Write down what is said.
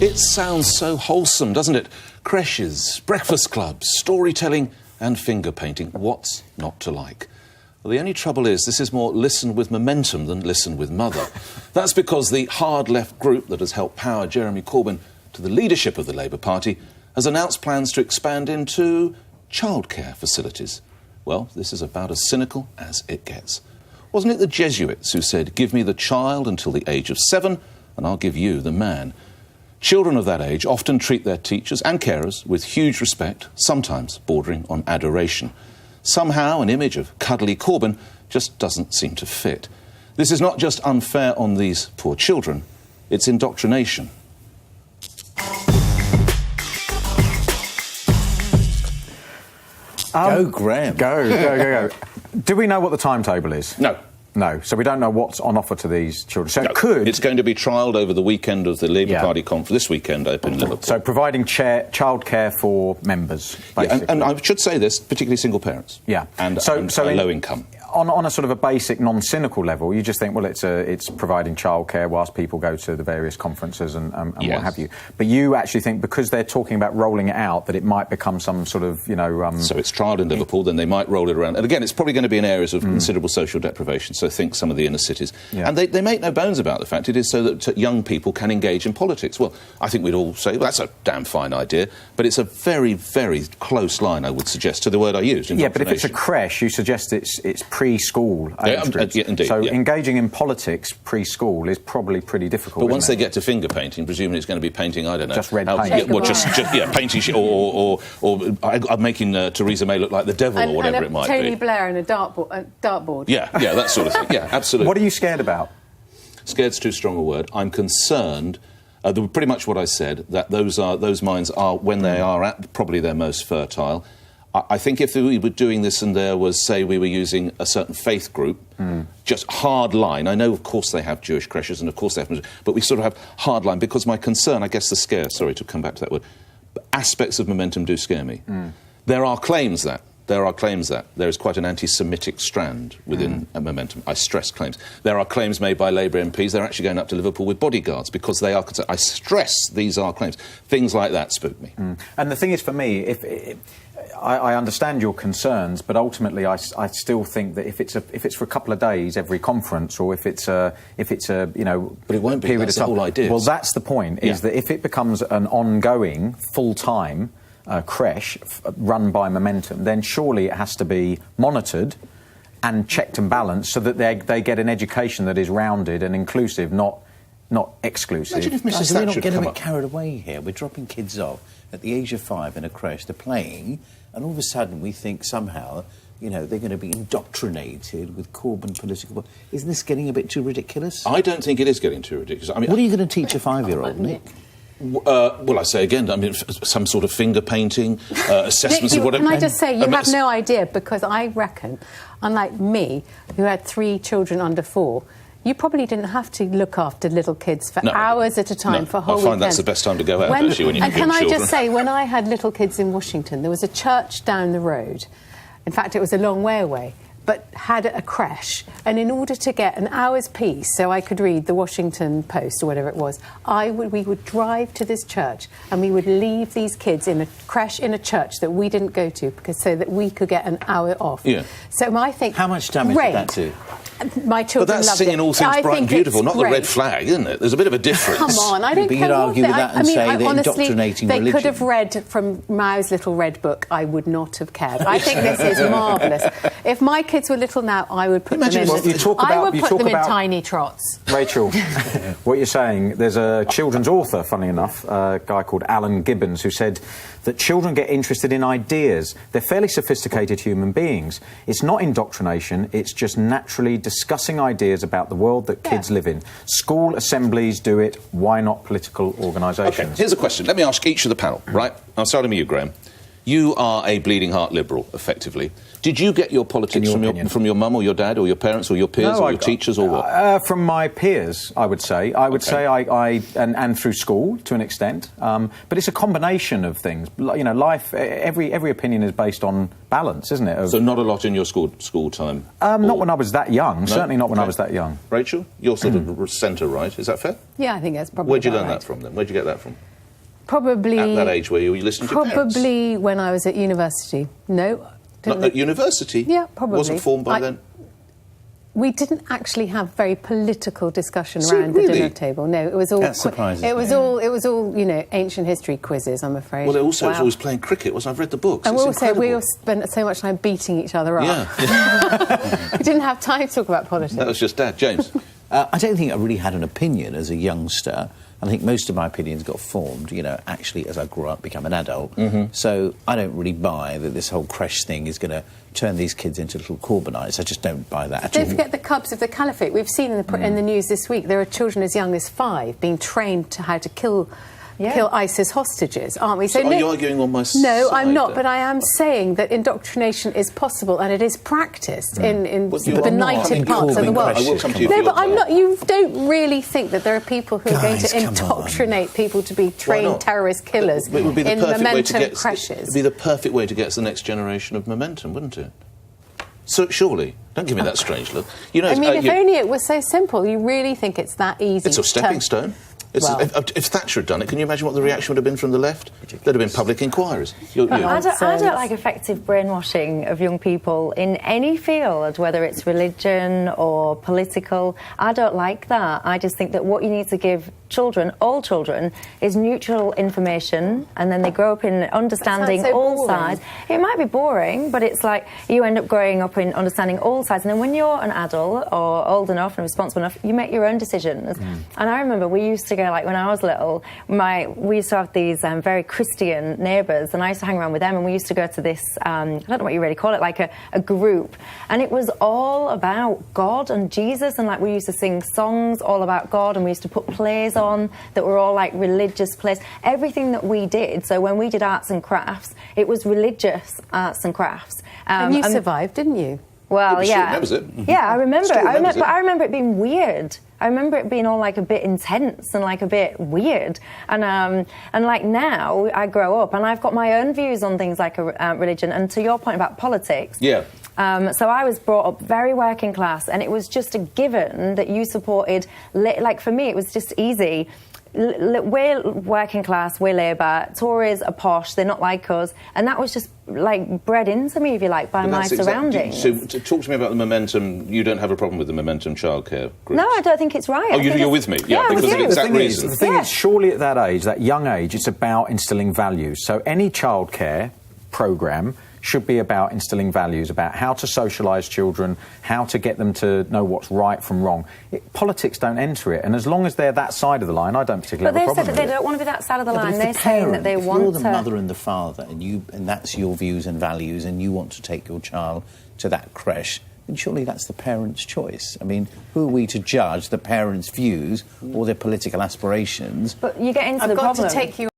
It sounds so wholesome, doesn't it? Creches, breakfast clubs, storytelling and finger painting. What's not to like? Well, the only trouble is this is more listen with momentum than listen with mother. That's because the hard-left group that has helped power Jeremy Corbyn to the leadership of the Labour Party has announced plans to expand into childcare facilities. Well, this is about as cynical as it gets. Wasn't it the Jesuits who said, "Give me the child until the age of 7, and I'll give you the man"? Children of that age often treat their teachers and carers with huge respect, sometimes bordering on adoration. Somehow, an image of cuddly Corbyn just doesn't seem to fit. This is not just unfair on these poor children, it's indoctrination. Go, Graham. Go. Do we know what the timetable is? No. No, so we don't know what's on offer to these children. So no. It's going to be trialled over the weekend of the Labour Party conference, this weekend up in Liverpool. So providing childcare for members, basically. Yeah, and I should say this, particularly single parents. Yeah. And low income. On a sort of a basic, non-cynical level, you just think, well, it's providing childcare whilst people go to the various conferences and yes. what have you. But you actually think, because they're talking about rolling it out, that it might become some sort of, So it's trialled in Liverpool, then they might roll it around. And again, it's probably going to be in areas of considerable social deprivation, so think some of the inner cities. Yeah. And they make no bones about the fact it is so that young people can engage in politics. Well, I think we'd all say, well, that's a damn fine idea, but it's a very, very close line, I would suggest, to the word I used, Yeah, but if it's a creche, you suggest it's preschool age groups. Yeah, indeed, so engaging in politics preschool is probably pretty difficult. But once they get to finger painting, presumably it's going to be painting, I don't know. Just red paint. Painting, or I'm making Theresa May look like the devil or whatever it might be. Tony Blair and a dartboard. Yeah, that sort of thing. Yeah, absolutely. What are you scared about? Scared's too strong a word. I'm concerned. Pretty much what I said, that those minds are, when they are at probably their most fertile. I think if we were doing this and there was, say, we were using a certain faith group, just hard line. I know, of course, they have Jewish creches and, of course, they have... But we sort of have hard line, because my concern, I guess the scare, sorry to come back to that word, but aspects of momentum do scare me. There are claims that there is quite an anti-Semitic strand within a momentum. I stress claims. There are claims made by Labour MPs. They're actually going up to Liverpool with bodyguards because they are concerned. I stress these are claims. Things like that spook me. And the thing is, for me, I understand your concerns, but ultimately I still think that if it's for a couple of days every conference, or if it's a but it won't be. That's the whole idea. Well, that's the point. Is that if it becomes an ongoing full-time creche run by Momentum, then surely it has to be monitored and checked and balanced so that they get an education that is rounded and inclusive, not exclusive. Imagine if Mrs. We're not getting a bit carried away here. We're dropping kids off at the age of 5 in a creche. They're playing, and all of a sudden we think somehow, they're going to be indoctrinated with Corbyn political... Isn't this getting a bit too ridiculous? I don't think it is getting too ridiculous. I mean, what are you going to teach a 5-year-old, Nick? Well, I say again, some sort of finger painting, assessments of whatever. Can I just say, you have no idea, because I reckon, unlike me, who had 3 children under 4, you probably didn't have to look after little kids for hours at a time for whole weekends. I find that's the best time to go out, actually, when you have children. And can I just say, when I had little kids in Washington, there was a church down the road. In fact, it was a long way away, but had a creche, and in order to get an hour's peace so I could read the Washington Post or whatever it was, we would drive to this church and we would leave these kids in a creche in a church that we didn't go to so that we could get an hour off. Yeah. So I think... How much damage did that do? My children But that's singing all things bright and beautiful, not the red flag, isn't it? There's a bit of a difference. Come on, I don't care. You'd argue with that and say they're indoctrinating religion. They could have read from Mao's Little Red Book. I would not have cared. I think this is marvellous. If my kids were little now, I would put them in tiny trots. Rachel, what you're saying, there's a children's author, funny enough, a guy called Alan Gibbons, who said that children get interested in ideas. They're fairly sophisticated human beings. It's not indoctrination, it's just naturally discussing ideas about the world that kids live in. School assemblies do it, why not political organisations? OK, here's a question. Let me ask each of the panel, right? I'm starting with you, Graham. You are a bleeding heart liberal, effectively. Did you get your politics from your mum or your dad or your parents or your peers or your teachers or what? From my peers, I would say. I would say and through school to an extent. But it's a combination of things. Life. Every opinion is based on balance, isn't it? So not a lot in your school time. Not when I was that young. No? Certainly not when I was that young. Rachel, you're sort of centre right. Is that fair? Yeah, I think that's probably. Where'd you learn that from then? Where'd you get that from? Probably... At that age where you listened to your parents? Probably when I was at university. No. Not at university? Yeah, probably. Wasn't formed by then? We didn't actually have very political discussion So, around really? the dinner table. No, it was all... That surprises it was me. all, you know, ancient history quizzes, I'm afraid. Well, also, Wow. it's always playing cricket. I've read the books. And It's also, we incredible. all spent so much time beating each other up. Yeah. We didn't have time to talk about politics. That was just Dad. James? I don't think I really had an opinion as a youngster. I think most of my opinions got formed, you know, actually as I grew up, become an adult. So I don't really buy that this whole creche thing is going to turn these kids into little Corbynites. I just don't buy that at all. Don't forget the cubs of the caliphate. We've seen in the news this week there are children as young as 5 being trained to how to kill ISIS hostages, aren't we? So are you arguing on my side? No, I'm not, then? but I am saying that indoctrination is possible and it is practised in Well, the you are benighted not. parts of the Corbyn world. I will come to you. No, but I'm not. You don't really think that there are people who are going Guys, to come indoctrinate people to be Why trained not? terrorist killers It would be the in perfect way to momentum get. creches. It would be the perfect way to get the next generation of momentum, wouldn't it? So surely, don't give me that strange look. You know, I mean, if only it was so simple. You really think it's that easy? it's a stepping stone. Well- If Thatcher had done it, can you imagine what the reaction would have been from the left? There'd have been public inquiries. I don't like effective brainwashing of young people in any field, whether it's religion or political. I don't like that. I just think that what you need to give children, all children, is neutral information, and then they grow up in understanding so all boring. sides. It might be boring, but it's like you end up growing up in understanding all sides, and then when you're an adult or old enough and responsible enough, you make your own decisions. And I remember we used to go, like when I was little, we used to have these very Christian neighbours, and I used to hang around with them, and we used to go to this, I don't know what you really call it, like a group, and it was all about God and Jesus, and like we used to sing songs all about God, and we used to put plays on that were all like religious plays. Everything that we did, so when we did arts and crafts, it was religious arts and crafts. And you survived, didn't you? Well, Still yeah. remembers it. Yeah, I remember Still it. remembers it. But I remember it being weird. I remember it being all like a bit intense and like a bit weird. And like now, I grow up and I've got my own views on things like religion. And to your point about politics, Yeah. so I was brought up very working class, and it was just a given that you supported. Like for me, it was just easy. We're working class, we're Labour. Tories are posh, they're not like us, and that was just like bred into me, if you like, by But my that's surroundings. So talk to me about the momentum. You don't have a problem with the momentum childcare groups? No, I don't think it's right. Oh, I think you're it's- with me? Yeah, because with of the you. exact reason. The thing Yeah. is, surely at that age, that young age, it's about instilling values. So any childcare programme should be about instilling values, about how to socialise children, how to get them to know what's right from wrong. Politics don't enter it, and as long as they're that side of the line, I don't particularly But have a they said problem that they with it. don't want to be that side of the But line. if They're the saying that they parent, if want you're the to... mother and the father, and that's your views and values, and you want to take your child to that creche, then surely that's the parent's choice. I mean, who are we to judge the parents' views or their political aspirations? But you get into I've the got problem. to take you